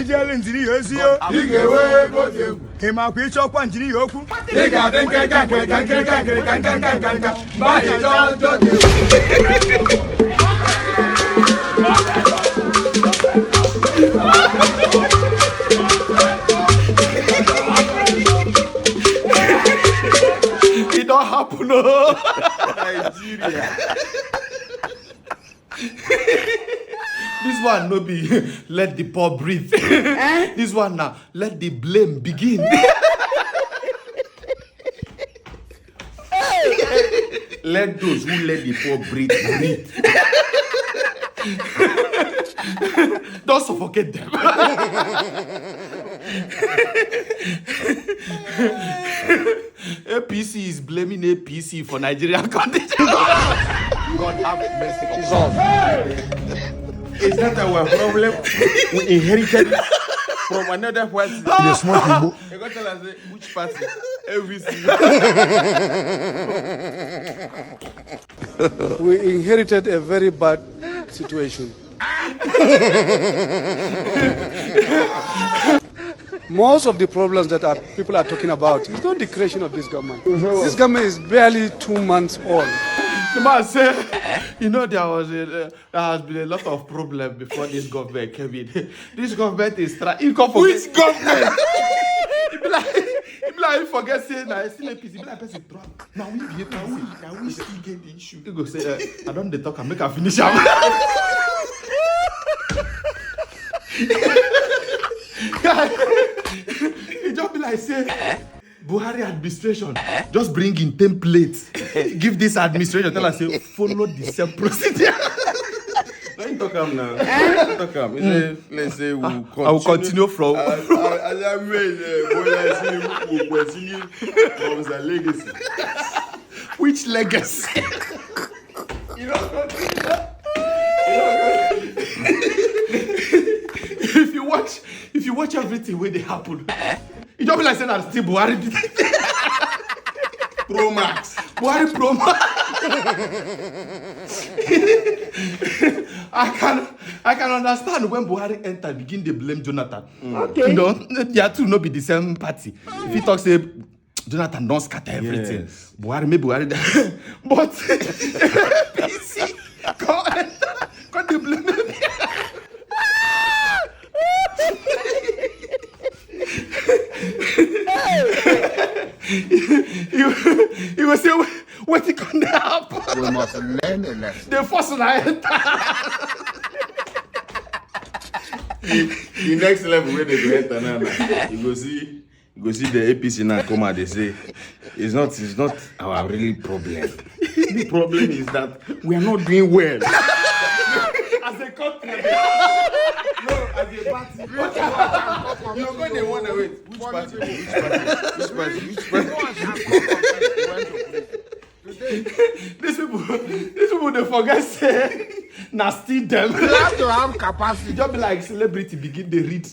Ijele njiri yozio. Igewe gote. Kema kwicho kwa njiri yoku. Ika denke. Bye jojo. It don't happen, no. Nigeria. This one no be let the poor breathe. This one now let the blame begin. Let those who let the poor breathe. Don't suffocate them. APC is blaming APC for Nigerian condition. God have mercy. Is that our problem? We inherited it from another party. The small people. You got to tell us which party? APC. We inherited a very bad situation. Most of the problems that people are talking about is not the creation of this government. This government is barely 2 months old. The man said, you know, there has been a lot of problems before this government came in. This government is trying. Which government? He forget saying that still APC. Be like person drop. Now we be APC. Now we still get the issue. He go say, I don't dey talk and make her finish am. He just be like say, Buhari administration just bring in templates. Give this administration. Tell her say follow the same procedure. Don't talk am now. Talk am. Let's say we'll continue. I will continue from. As I mean, we'll continue from the legacy. Which legacy? You know what? If you watch everything where they happen, it don't be like saying that still Buhari did it. Pro Max. Buhari Pro Max. I can understand when Buhari entered, begin they blame Jonathan. Okay. You know, they are two not be the same party. If he talks say Jonathan don't scatter everything. Yes. Buhari but PC can't they blame him? He was saying, what it can happen? We must learn a lesson. The first one I enter. The next level where they go enter now, you go see the APC now come out. They say it's not our really problem. The problem is that we are not doing well. As a country. No, as a party. You're going to wonder, wait, which party? These people they forget say nasty them. You have to have capacity. Just be like celebrity begin they read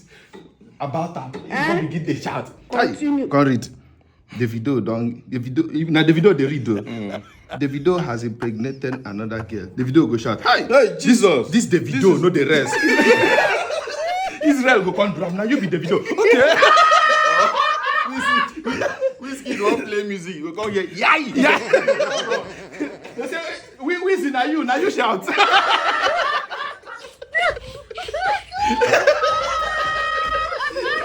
about them. People begin they shout. Continue. Can't read. Davido they read though. Davido has impregnated another girl. Davido go shout. Hey, Jesus. This Davido, no the rest. Israel go come drum. Now you be Davido. Okay. Whiskey don't play music. We come here. Yeah. They say, we now you shout.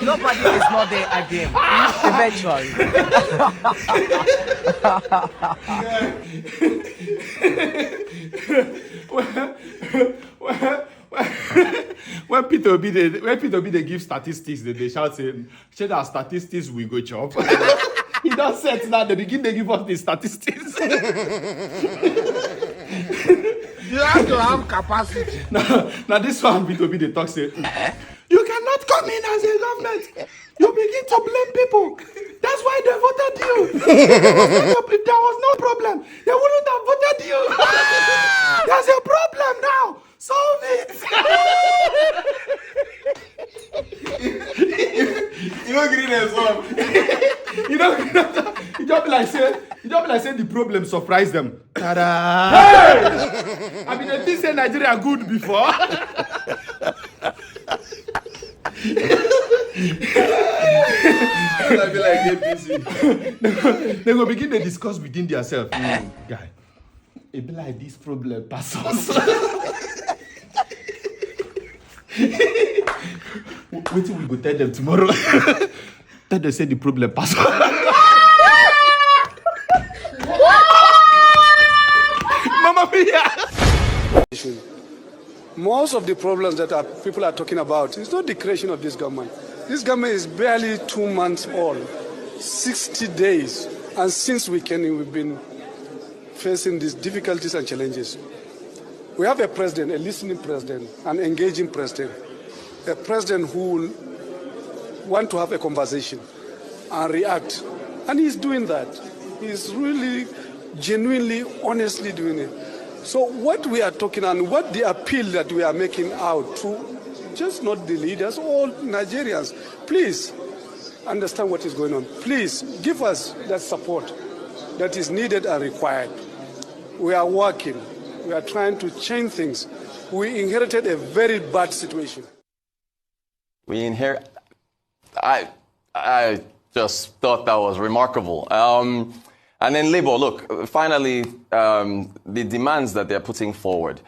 Nobody is not there again. Eventually. When Peter Obi they give statistics, they shout saying, "Share our statistics, we go chop." He don't set now. They begin to give us the statistics. You have to have capacity. Now this one Peter Obi they talk say, "You cannot come in as a government. You begin to blame people. That's why they voted you. If there was no problem, they wouldn't have voted you. There's a problem now. Solve it." You don't green as well. You just be like say the problem surprise them. Ta-da! Hey! I mean, they think say Nigeria good before. They go begin to discuss within themselves. Guy, it be like this problem pass us. Wait till we go tell them tomorrow. Tell them say the problem pass us. Mama Mia! Most of the problems that people are talking about is not the creation of this government. This government is barely 2 months old, 60 days, and since we've been facing these difficulties and challenges. We have a president, a listening president, an engaging president, a president who will want to have a conversation and react. And he's doing that. He's really, genuinely, honestly doing it. So what we are talking and what the appeal that we are making out to just not the leaders, all Nigerians, please understand what is going on. Please give us that support that is needed and required. We are working. We are trying to change things. We inherited a very bad situation. I just thought that was remarkable. And then Labour, look, finally, the demands that they're putting forward,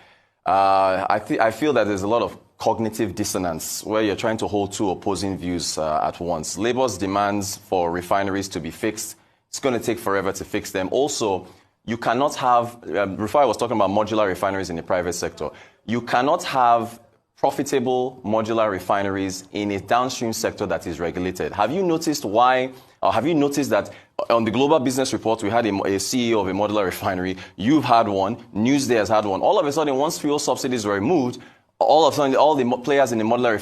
I feel that there's a lot of cognitive dissonance where you're trying to hold two opposing views at once. Labour's demands for refineries to be fixed, it's going to take forever to fix them. Also, you cannot have, Rufai was talking about modular refineries in the private sector. You cannot have profitable modular refineries in a downstream sector that is regulated. Have you noticed that on the Global Business Report, we had a CEO of a modular refinery. You've had one. Newsday has had one. All of a sudden, once fuel subsidies were removed, all of a sudden, all the players in the modular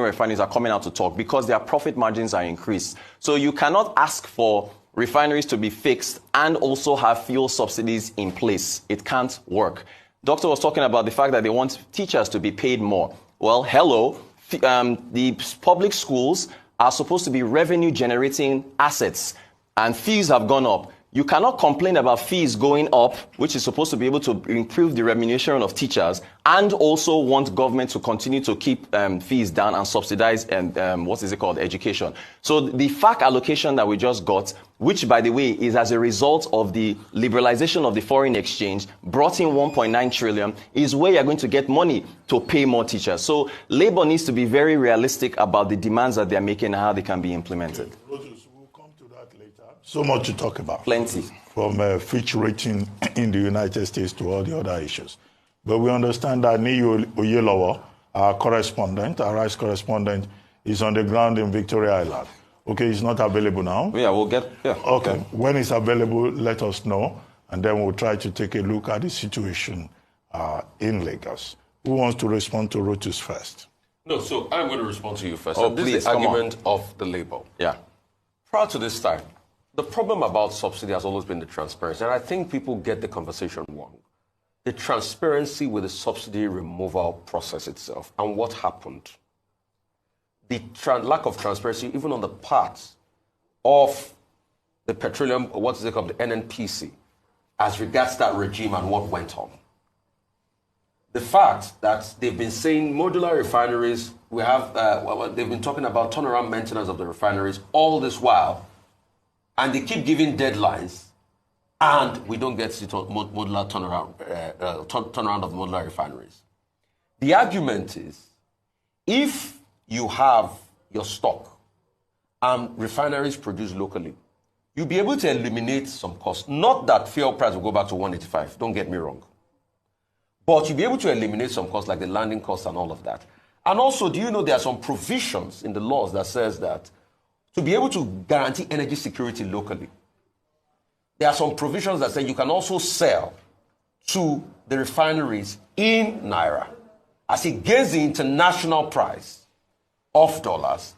refineries are coming out to talk because their profit margins are increased. So you cannot ask for refineries to be fixed and also have fuel subsidies in place. It can't work. Doctor was talking about the fact that they want teachers to be paid more. Well, hello, the public schools are supposed to be revenue-generating assets, and fees have gone up. You cannot complain about fees going up, which is supposed to be able to improve the remuneration of teachers, and also want government to continue to keep fees down and subsidize education. So the FAC allocation that we just got, which, by the way, is as a result of the liberalization of the foreign exchange, brought in 1.9 trillion, is where you're going to get money to pay more teachers. So Labour needs to be very realistic about the demands that they're making and how they can be implemented. So much to talk about. Plenty. From Fitch rating in the United States to all the other issues. But we understand that Niyo Oyelowo, our rice correspondent, is on the ground in Victoria Island. Okay, he's not available now. Yeah, Okay, when it's available, let us know. And then we'll try to take a look at the situation in Lagos. Who wants to respond to Rotus first? No, so I'm going to respond to you first. Oh, this please, is the argument of the Labour. Yeah. Prior to this time, the problem about subsidy has always been the transparency, and I think people get the conversation wrong. The transparency with the subsidy removal process itself and what happened. The lack of transparency even on the part of the petroleum, the NNPC, as regards that regime and what went on. The fact that they've been saying modular refineries, they've been talking about turnaround maintenance of the refineries all this while, and they keep giving deadlines, and we don't get modular turnaround of modular refineries. The argument is, if you have your stock and refineries produce locally, you'll be able to eliminate some costs. Not that fuel price will go back to 185, don't get me wrong. But you'll be able to eliminate some costs like the landing costs and all of that. And also, do you know there are some provisions in the laws that says that to be able to guarantee energy security locally, there are some provisions that say you can also sell to the refineries in Naira as against the international price of dollars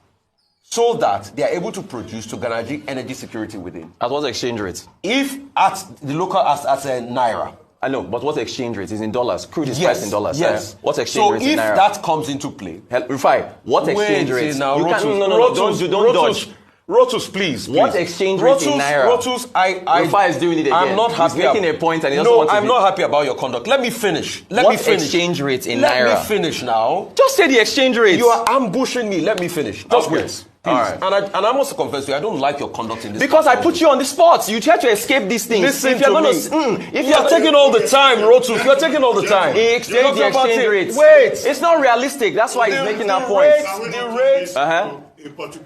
so that they are able to produce to guarantee energy security within. At what exchange rate? If at the local, as a Naira. I know, but what exchange rate is in dollars? Crude is priced in dollars. Yes. What exchange rate in Naira? So if that comes into play. Rufai, what exchange rate? Now, don't dodge. Rotus, please. What exchange rate in Naira? Rotus, Rufai is doing it again. I'm not happy. He's making a point and he doesn't want to. I'm not happy about your conduct. Let me finish. What exchange rate in Naira? Let me finish now. Just say the exchange rate. You are ambushing me. Let me finish. Just wait. Please. All right. And I must confess to you, I don't like your conduct in this. Because I put you on the spot. You try to escape these things. Listen if you're to gonna, me. if You're taking all the time, Rotu. You're taking all the time. he exchange the exchange rates. Wait. It's not realistic. That's why he's making that point. The rate.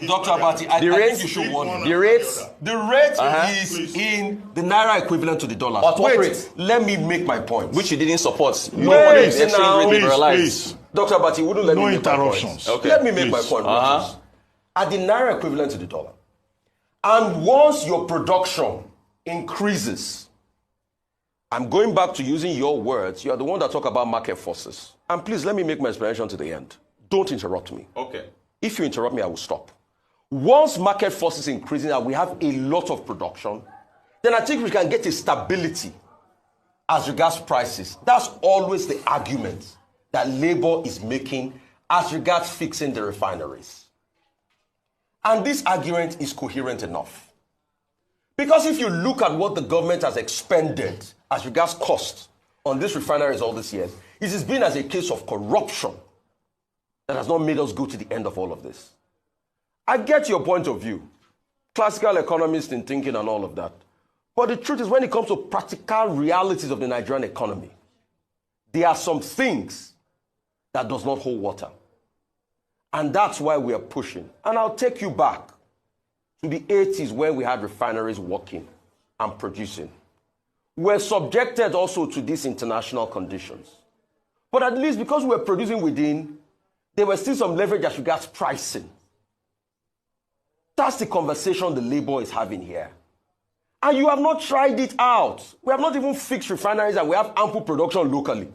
Dr. Abati, I think you should warn him. The rates. The rate is in the naira equivalent to the dollar. At what rate? Let me make my point. Which you didn't support. You Wait, don't want the exchange now. rate Please, liberalized. please. Dr. Abati wouldn't let No me make my point. interruptions. Okay. Let me make my Please. point. At the naira equivalent to the dollar. And once your production increases, I'm going back to using your words. You are the one that talk about market forces. And please let me make my explanation to the end. Don't interrupt me. Okay. If you interrupt me, I will stop. Once market forces increasing and we have a lot of production, then I think we can get a stability as regards prices. That's always the argument that Labour is making as regards fixing the refineries. And this argument is coherent enough. Because if you look at what the government has expended as regards costs on these refineries all these years, it has been as a case of corruption that has not made us go to the end of all of this. I get your point of view, classical economist in thinking and all of that. But the truth is, when it comes to practical realities of the Nigerian economy, there are some things that does not hold water. And that's why we are pushing. And I'll take you back to the 80s when we had refineries working and producing. We're subjected also to these international conditions. But at least because we're producing within, there was still some leverage as regards pricing. That's the conversation the Labour is having here. And you have not tried it out. We have not even fixed refineries and we have ample production locally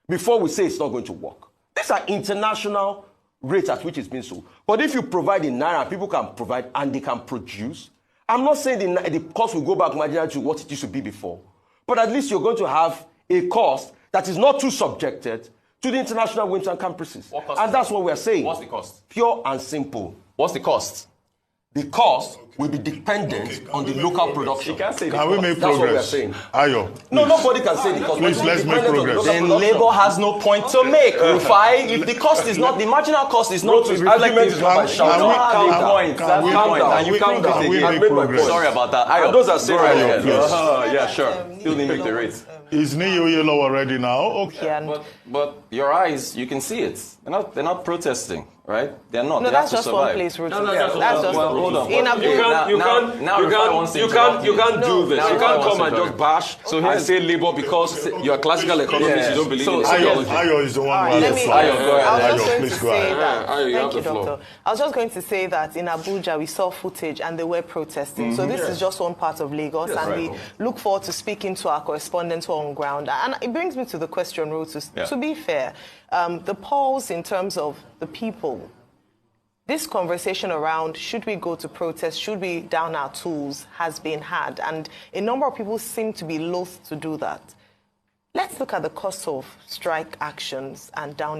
before we say it's not going to work. These are international rates at which it's been sold. But if you provide in naira, people can provide and they can produce. I'm not saying the cost will go back marginally to what it used to be before. But at least you're going to have a cost that is not too subjected to the international whims and caprices. And that's what we're saying. What's the cost? Pure and simple. What's the cost? The cost will be dependent on the local production. You can't say Can we make That's what we're progress? saying. Ayo, No, nobody can say the cost. Please, let's make progress. Then Labour has no point to make. Rufai, if the cost is not, the marginal cost is not Rotu's argument is not by Can shouting. we- That's the point. can That's we- the point. calm And you down. count it Can we again. make made my progress? point. Sorry about that. And those are saying Ayo, please. Yeah, sure. Still didn't make the rate. Is Niyo Yellow already now? Okay. But your eyes, you can see it. They're not protesting, right? They're not. No, they that's have to just one survive. place, Ruth. No, That's just well, hold on. in But Abuja. You can't do this. Now You Rufai can't wants come to and talk. just bash and say Labour because you're a classical economist, you don't believe in Ayo, sociology. Ayo is the one who Let has me, the floor. Ayo, go ahead. I was Ayo, just going please to go say ahead. that. Ayo, you Thank have you, the floor. Doctor. I was just going to say that in Abuja we saw footage and they were protesting. So this is just one part of Lagos, and we look forward to speaking to our correspondents who are on ground. And it brings me to the question, Rotus. To be fair, the polls in terms of the people. This conversation around should we go to protest, should we down our tools, has been had. And a number of people seem to be loath to do that. Let's look at the cost of strike actions and downing